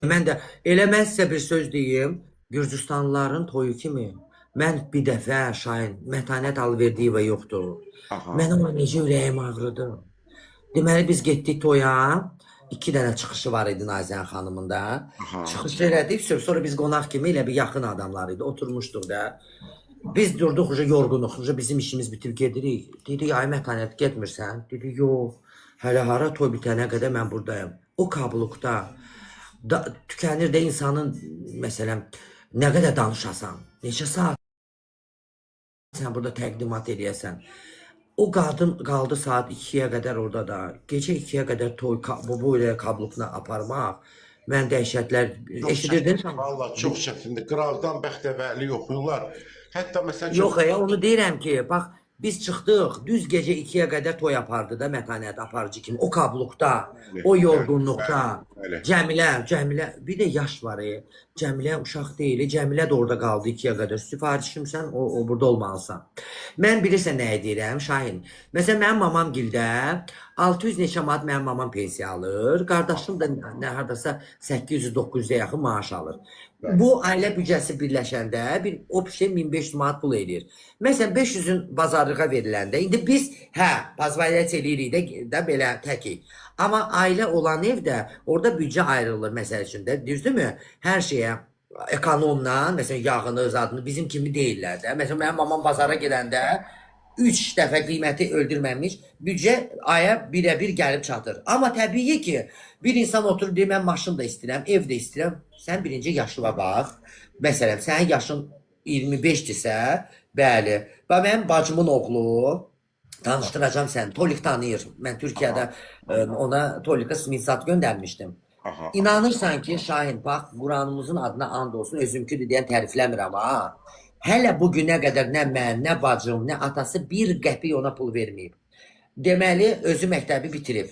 Mən də elə mən sizə bir söz deyim, Gürcüstanlıların toyu kimi. Mən bir dəfə Şahin Mətanət Alverdiyeva yoxdur. Aha, Mən ona necə ürəyim ağrıdı. Deməli biz getdik toya. 2 dənə çıxışı var idi Nazən xanımın da. aha. Çıxış elədik, sonra biz qonaq kimi elə bir yaxın adamlar idi. Oturmuşduq da. Biz durduq, yorğunuq, bizim işimiz bitib gedirik. Dedik, ay Mətanət getmirsən? Dedi, yox. Hələ hara toy bitənə qədər mən buradayım. O kablukda tükənir də insanın, məsələn, nə qədər danışasan, neçə saat sən burada təqdimat eləyəsən. O qadın qaldı saat 2-yə qədər orada da. Gecə 2-yə qədər toy bu ilə kablukla aparmaq. Mən dəhşətlər Çox eşidirdin. çətindir, valla çox çətindir. Qıraqdan bəxtəvərlik oxuyurlar. Hətta məsələn Yox, onu deyirəm ki, bax biz çıxdıq, düz gecə 2-yə qədər toy apardı da Mətanət aparıcı kimi. O kablukda, o yorğunluqda. bəli. Cəmilə, bir də yaş var. Cəmilə uşaq deyil, Cəmilə də orada qaldı 2-yə qədər. Sifarişimsən, o burada olmalısan. Mən bilirsən nəyə deyirəm, Şahin. Məsələn, mənim mamam gildə 600 neçə manat mənim mamam pensiya alır. Qardaşım da nə hardasa 800-900-ə yaxın maaş alır. Bu ailə büdcəsi birləşəndə bir opsiya 1500 manat pul eləyir. Məsələn 500-ün bazarlığa veriləndə indi biz bazvaliyyət eləyirik də belə təkik. Amma ailə olan evdə orada büdcə ayrılır məsəl üçün də, düzdürmü? Hər şeyə ekonomla, məsələn yağını, zadını bizim kimi deyirlər də. Məsələn mənim mamam bazara gedəndə 3 dəfə qiyməti öldürməmiş büdcə aya birə-bir gəlib çatır. Amma təbii ki, bir insan oturub deyir, mən maşın da istəyirəm, ev də istəyirəm. Sən birinci yaşına bax. Məsələn, sənin yaşın 25-dirsə, bəli. Bax, mənim bacımın oğlu, tanışdıracağım sən, Tolik tanıyır. Mən Türkiyədə ona Tolika Sminsat göndərmişdim. Aha. İnanırsan ki, Şahin, bax, Quranımızın adına and olsun, özümküdür deyən tərifləmirəm ha. Hələ bu günə qədər nə mən, nə bacım, nə atası bir qəpik ona pul verməyib. Deməli, özü məktəbi bitirib.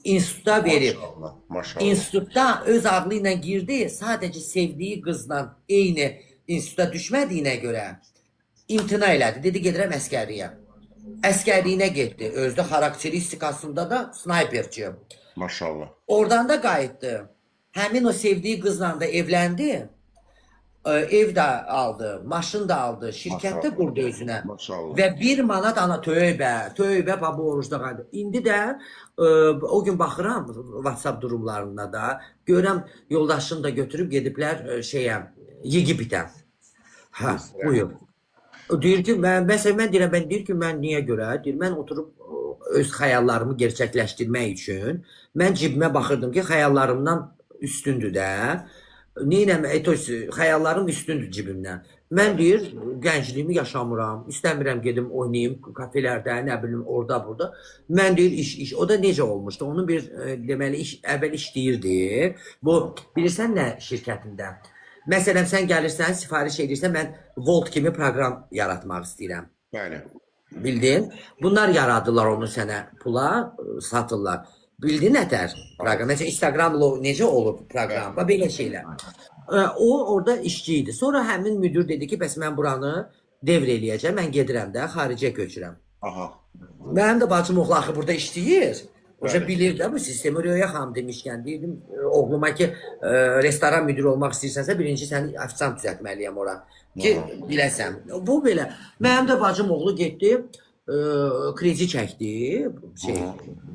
İnstituta verib. Maşallah, maşallah. İnstitutda öz ağlı ilə girdi, sadəcə sevdiyi qızla eyni instituta düşmədiyinə görə imtina elədi. Dedi, gedirəm əskərliyə. Əskərliyinə getdi. Özdə xarakteristikasında da snayperçi. Maşallah. Oradan da qayıtdı. Həmin o sevdiyi qızla da evləndi. Ev də aldı, maşın da aldı, şirkətdə qurdu özünə. Maşallah. Və 1 manat ana tövbə bu orucda qaldı. İndi də o gün baxıram WhatsApp durumlarına da, görürəm yoldaşını da götürüb gediblər Yegiptə. Hə, buyur. Deyir ki, mən deyir ki, mən niyə görə? Deyir, mən oturub öz xəyallarımı gerçəkləşdirmək üçün mən cibimə baxırdım ki, xəyallarımdan üstündür də. Xəyallarım üstündür cibimdən. Mən deyir, gəncliyimi yaşamıram, istəmirəm gedim oynayım kafelərdə, nə bilim, orada, burada. Mən deyir, iş. O da necə olmuşdu? Onun bir, deməli, əvvəl işləyirdi. Bu, bilirsən nə şirkətində? Məsələn, sən gəlirsən, sifariş edirsən, mən Volt kimi proqram yaratmaq istəyirəm. Bəli. Bildin? Bunlar yaradırlar onu sənə pula, satırlar. Bildin nətər proqram? Məsələn, Instagramla necə olub proqram? Belə şeylər. O orada işçi idi. Sonra həmin müdür dedi ki, bəs mən buranı devr eləyəcəm, mən gedirəm də, xaricə köçürəm. Aha. Mənim də bacım oğlu axı burada işləyir. Oca Bəli. bilir də bu sistemi. Röya xanım demişkən, deyirdim oğluma ki, restoran müdürü olmaq istəyirsənsə, birinci səni ofisant düzəltməliyəm ora. Ki, biləsən. Bu belə. Mənim də bacım oğlu getdi, kredi çəkdi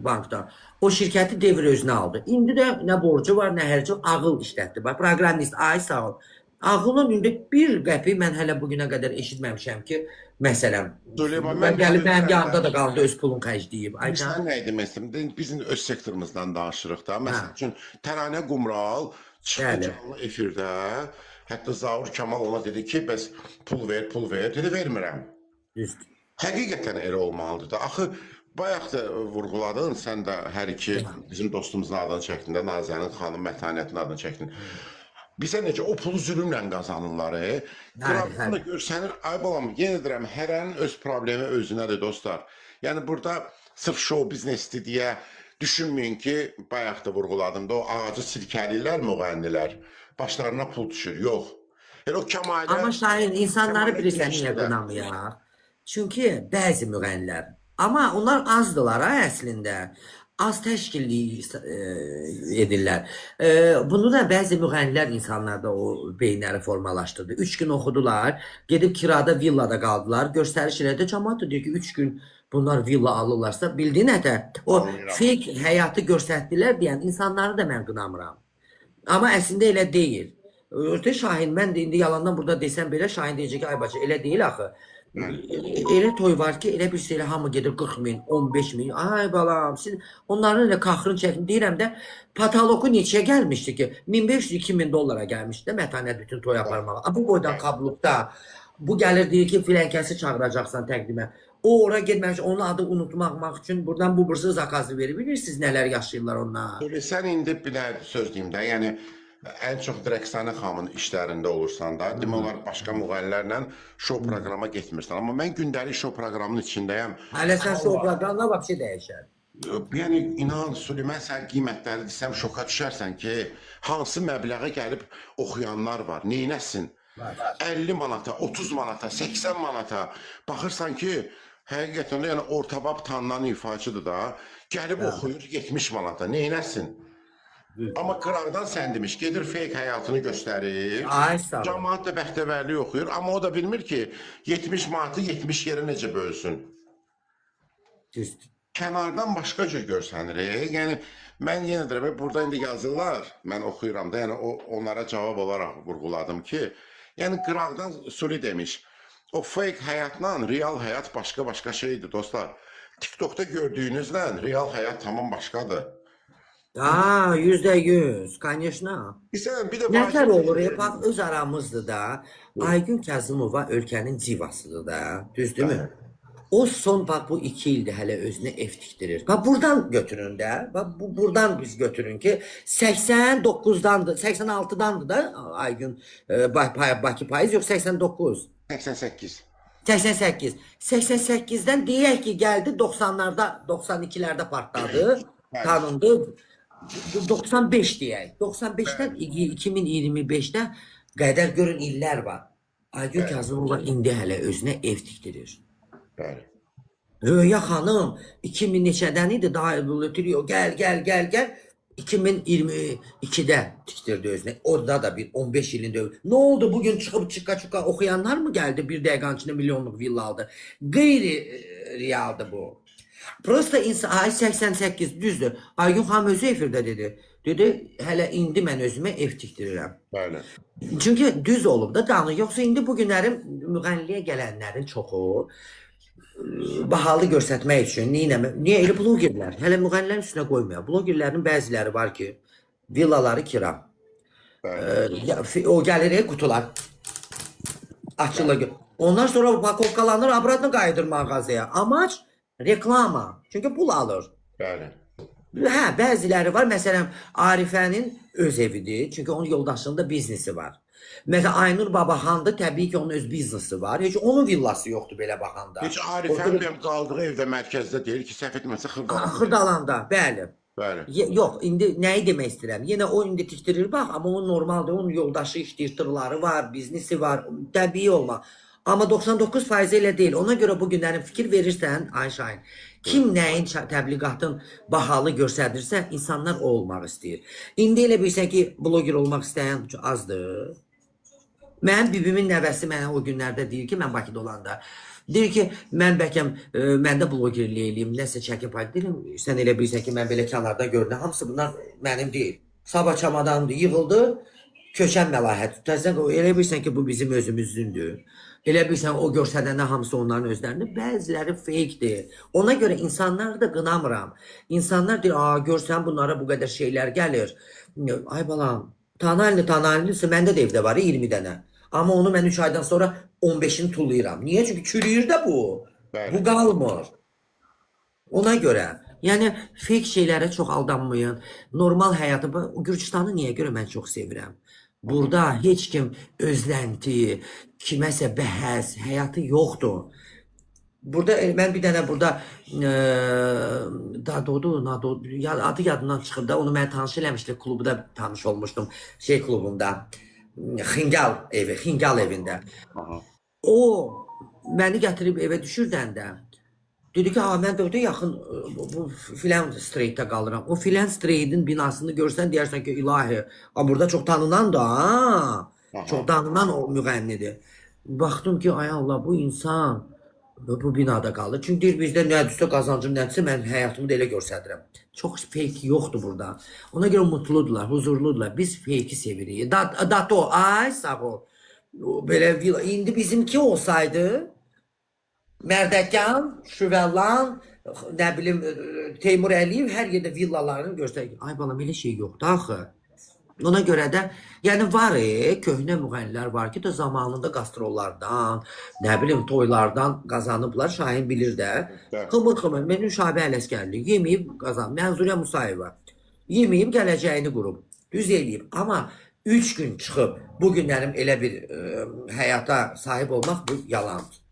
bankdan. O şirkəti devr özünə aldı. İndi də nə borcu var, nə hərci, ağıl işlətdi. Bax, proqramist, ay sağ ol. Ağılın indi bir qəpi mən hələ bugünə qədər eşitməmişəm ki, məsələn, Süleyman, mən gəlib mənim yanımda da qaldı, öz pulun xərcləyib. Sən nə idi məsələn? Biz öz sektorumuzdan danışırıq da. Məsəl üçün Təranə Qumral çıxdı canlı efirdə. Hətta Zaur Kamal ona dedi ki, bəs pul ver. Dedi, vermirəm. Düzdür. Həqiqətən elə olmalıdır da. Axı bayaq da vurğuladın, sən də hər iki bizim dostumuzun adını çəkdin də, Nazənin xanım Mətanətin adını çəkdin. Bizə necə o pulu zülmlə qazanırlar. Qıraqdan da görsənir, ay balam, yenə deyirəm, hərənin öz problemi özünədir dostlar. Yəni burada sırf show biznesdir deyə düşünməyin ki, bayaq da vurğuladım da, o ağacı silkəlirlər müğənnilər. Başlarına pul düşür, yox. Elə o Kəmalə... Amma Şahin, insanları bilirsən niyə qınamayaq? Çünki bəzi müğənnilər, amma onlar azdılar əslində. az təşkilli edirlər. Bunu da bəzi müğənnilər insanlarda o beyinləri formalaşdırdı. 3 gün oxudular, gedib kirada, villada qaldılar. Göstəriş elədi, cəmaət də deyir ki, 3 gün bunlar villa alırlarsa, bildiyin nədə? O Anlayıram. fake həyatı göstərdilər deyən insanları da mən qınamıram. Amma əslində elə deyil. Örtə Şahin, mən də indi yalandan burada desəm belə, Şahin deyəcək ki, ay bacı, elə deyil axı. Elə toy var ki, elə bir şeylə hamı gedir 40 min, 15 min. Ay balam, siz onların elə kaxırın çəkin. Deyirəm də, patoloku neçəyə gəlmişdi ki? 1500-2000 dollara gəlmişdi də mətanət bütün toy aparmağa. Bu boydan kabluqda. Bu gəlir deyir ki, filənkəsi çağıracaqsan təqdimə. O ora getmək üçün, onun adı unutmaq üçün buradan bu bursuz zakazı verir. Bilirsiniz nələr yaşayırlar onlar. Sən indi bir də söz deyim də, yəni ən çox Rəqsanə xanımın işlərində olursan da, demək olar başqa müğənnilərlə şou proqrama getmirsən. Amma mən gündəlik şou proqramının içindəyəm. Hələ sən şou proqramına vəbşi dəyişər. Yəni inan Süleyman, sən qiymətləri desəm şoka düşərsən ki, hansı məbləğə gəlib oxuyanlar var, neynəsin? 50 manata, 30 manata, 80 manata baxırsan ki, həqiqətən də yəni ortabab tanınan ifaçıdır da, gəlib oxuyur 70 manata, neynəsin? Amma qıraqdan sən demiş, gedir fake həyatını göstərir. Ay sağ ol. Cəmaət də bəxtəvərlik oxuyur, amma o da bilmir ki, 70 manatı 70 yerə necə bölsün. Düzdür. Kənardan başqa cür görsənir. Yəni mən yenə deyirəm, burada indi yazırlar, mən oxuyuram da, yəni onlara cavab olaraq vurğuladım ki, yəni qıraqdan Suli demiş, o fake həyatla real həyat başqa-başqa şeydir dostlar. TikTokda gördüyünüzlə real həyat tamam başqadır. Aa, %100, конечно. Bilirsən, bir də Nətər olur, bax öz aramızdır da. Aygün Kazımova ölkənin civasıdır da, düzdürmü? O son bax bu 2 ildir hələ özünə ev tikdirir. Bax buradan götürün də. Bax buradan biz götürün ki 89-dandır, 86-dandır da Aygün Bakı payız yox 89. 88. 88. 88-dən deyək ki gəldi 90-larda, 92-lərdə partladı, tanındı. 95 deyək. 95-dən 2025-də qədər görün illər var. Aygün Kazımova indi hələ özünə ev tikdirir. Bəli. Röya xanım 2000 neçədən idi daha ötürüyor. Gəl. 2022-də tikdirdi özünə. Orada da bir 15 ilində. Nə oldu bugün çıxıb çıqa oxuyanlar mı gəldi? Bir dəqiqənin içində milyonluq villa aldı. Qeyri realdır bu. Prosta insan, ay 88 düzdür. Aygün xanım özü efirdə dedi. Dedi, hələ indi mən özümə ev tikdirirəm. Bəli. Çünki düz olub da danı. Yoxsa indi bugünlərin müğənniliyə gələnlərin çoxu bahalı göstərmək üçün niyə elə blogerlər? Hələ müğənnilərin üstünə qoymuyor. Blogerlərin bəziləri var ki, villaları kira. O gəlir qutular. Açılır. Ondan sonra pakovkalanır, abradını qayıdır mağazaya. Amaç reklama. Çünki pul alır. Bəli. Hə, bəziləri var. Məsələn, Arifənin öz evidir. Çünki onun yoldaşının da biznesi var. Məsələn, Aynur Babaxandı, təbii ki, onun öz biznesi var. Heç onun villası yoxdur belə baxanda. Heç Arifənin qaldığı evdə mərkəzdə deyil ki, səhv etməsə Xırdalanda. Xırdalanda, bəli. Bəli. Yox, indi nəyi demək istəyirəm? Yenə o indi tikdirir, bax, amma o normaldır. Onun yoldaşı işləyir, tırları var, biznesi var, təbii olma. Amma 99% elə deyil. Ona görə bu günlərin fikir verirsən, Ayşahin, kim nəyin təbliğatın bahalı göstərdirsə, insanlar o olmaq istəyir. İndi elə bilsən ki, bloger olmaq istəyən azdır. Mənim bibimin nəvəsi mənə o günlərdə deyir ki, mən Bakıda olanda, deyir ki, mən bəlkə mən də blogerlik eləyim, nəsə çəkim payı deyirəm, sən elə bilsən ki, mən belə kənarda gördüm, hamısı bunlar mənim deyil. Sabah çamadandır, yığıldı, köçən məlahət. Təzən elə bilsən ki, bu bizim özümüzdündür. Elə bilsən o göstərəndə hamısı onların özlərindir. Bəziləri fake'dir. Ona görə insanları da qınamıram. İnsanlar deyir, görsən bunlara bu qədər şeylər gəlir. Ay balam, tanalinisə məndə də evdə var 20 dənə. Amma onu mən 3 aydan sonra 15'ini tullayıram. Niyə? Çünki çürüyür də bu. Bəli. Bu qalmır. Ona görə. Yəni fake şeylərə çox aldanmayın. Normal həyatı, Gürcüstanı niyə görə mən çox sevirəm? Burada heç kim özlənti, kiməsə bəhəs, həyatı yoxdur. Burada mən bir dənə burada adı yadından çıxıb da onu mən tanış eləmişdim, klubda tanış olmuşdum, klubunda. Xingal evində. O məni gətirib evə düşürdəndə Dedi ki, mən də orada yaxın bu filan streetdə qalıram. O filan streetin binasını görsən deyərsən ki, ilahi, burada çox tanınan da, ha. Aha. Çox tanınan o müğənnidir. Baxdım ki, ay Allah, bu insan bu binada qalır. Çünki deyir, bizdə nədirsə qazancım nədirsə, mən həyatımı da elə göstərirəm. Çox fake yoxdur burada. Ona görə mutludular, huzurludular. Biz fake'i sevirik. Dato, ay sağ ol. Belə villa. İndi bizimki olsaydı, Mərdəkan, Şüvəllan, nə bilim, Teymur Əliyev hər yerdə villalarını göstərir. Ay balam, elə şey yoxdur axı. Ona görə də, yəni var, köhnə müğənnilər var ki, da zamanında qastrollardan, nə bilim, toylardan qazanıblar, Şahin bilir də. Evet. Xımır, mənim Şabi Ələsgərli, yeməyib qazanıb, Mənzurə Musayeva, yeməyib gələcəyini qurub, düz eləyib. Amma 3 gün çıxıb, bu günlərim elə bir həyata sahib olmaq bu yalandır.